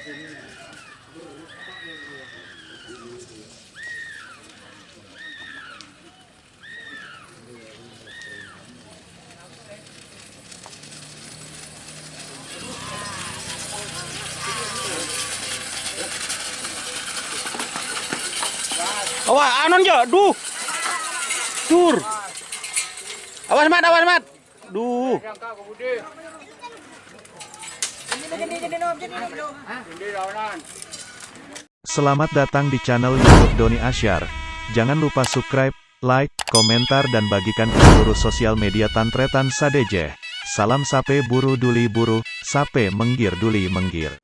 Awas, anon jo, duh. Dur. Awas mat, awas mat. Duh. Selamat datang di channel YouTube Doni Asyar. Jangan lupa subscribe, like, komentar dan bagikan ke seluruh sosial media Tantretan Sadejeh. Salam sape buru duli buru, sape menggir duli menggir.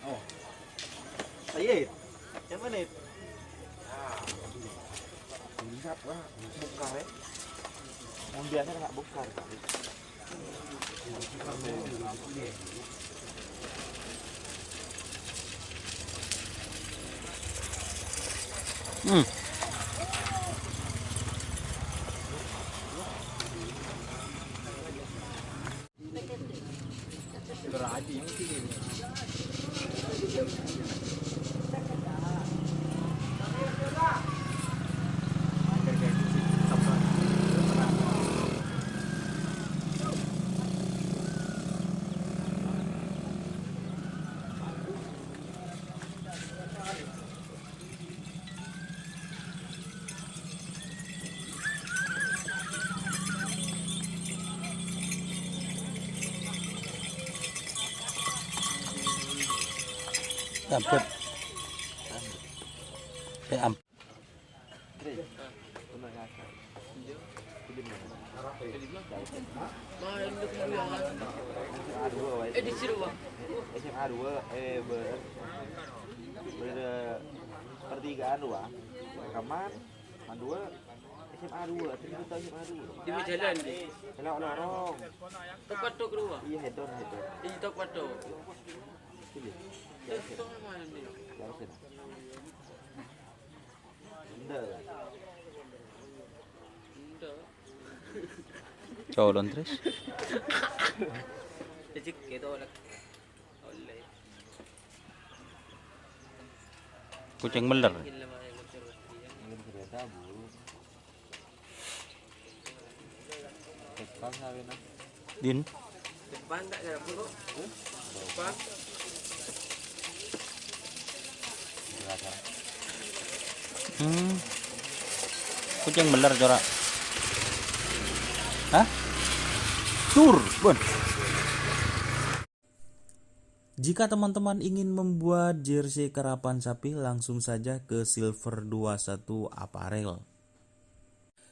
Oh. Sayit. Yang mana? Lihat lah, bukar ya. Yang biasa nggak bukar. Dapat. SMA 2 pertigaan 2 rekaman man 2 SMA 2 terus SMA 2 di jalan di jalan lorong tempat tok kedua iya hedon di tempat tok sini tok mana ni yang sini enggak Colon terus. Jadi gitu lah. Oleh. Kucing meler. Tabung. Depan sawena. Din. Depan tak ada pun kok. Depan. Berapa? Kucing beler corak. Hah? Tur, Bun. Jika teman-teman ingin membuat jersey karapan sapi, langsung saja ke Silver 21 Apparel.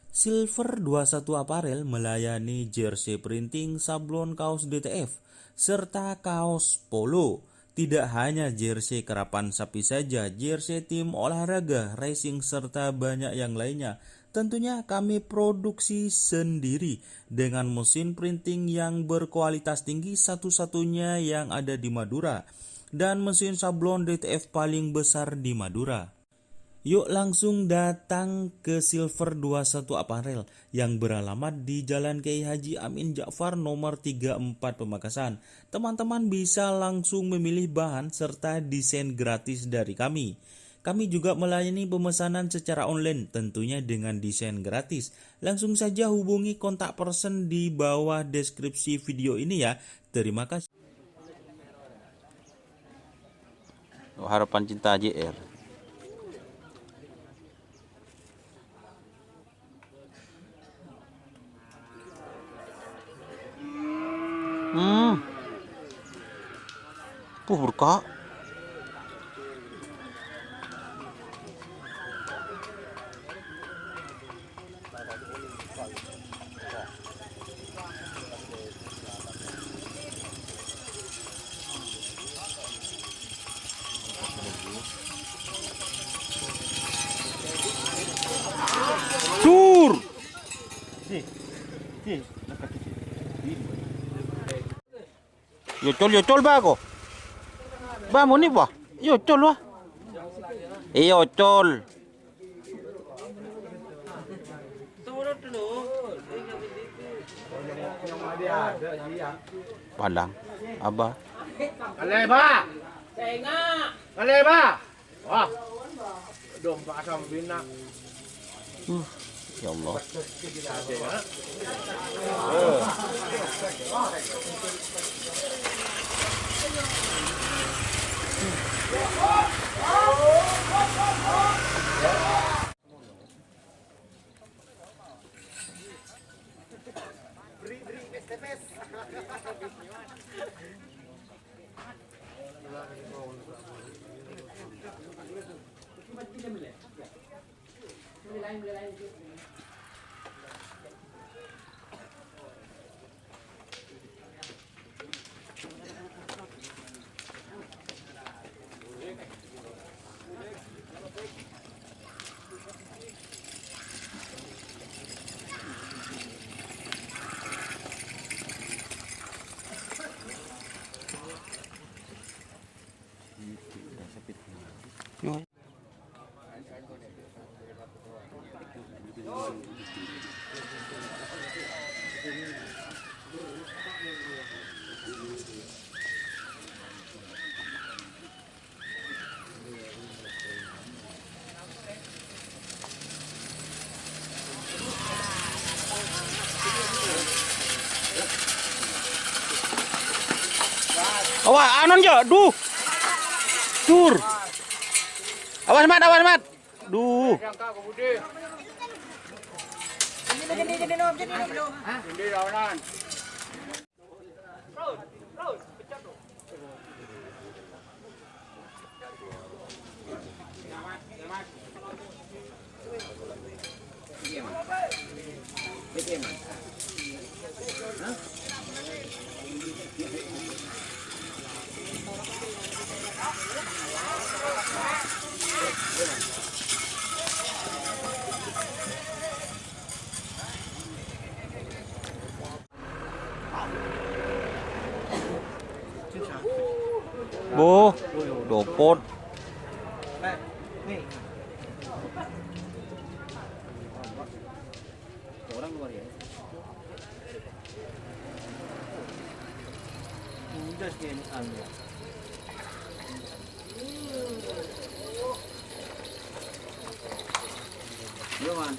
Silver 21 Apparel melayani jersey printing, sablon kaos DTF, serta kaos polo. Tidak hanya jersey karapan sapi saja, jersey tim olahraga, racing, serta banyak yang lainnya. Tentunya kami produksi sendiri dengan mesin printing yang berkualitas tinggi, satu-satunya yang ada di Madura, dan mesin sablon DTF paling besar di Madura. Yuk langsung datang ke Silver 21 Apparel yang beralamat di Jalan Kiai Haji Amin Ja'far nomor 34 Pamekasan. Teman-teman bisa langsung memilih bahan serta desain gratis dari kami. Kami juga melayani pemesanan secara online, tentunya dengan desain gratis. Langsung saja hubungi kontak person di bawah deskripsi video ini ya. Terima kasih. Harapan Cinta JR. Berkah. Tur. Yo col ba ko. Ba mo ni ba? Yo col ba? Yo col. Padang. Abah. Kaleba. Senga. Kaleba. Wah. Dong Pak Asam bina. Ya Allah. Awas, anon jo, duh. Tur. Awas mat, awas mat. Duh. Hindi rawanan. Bu, dopot. Nih. Orang luar ya. Udah sih anu. Belum, Man.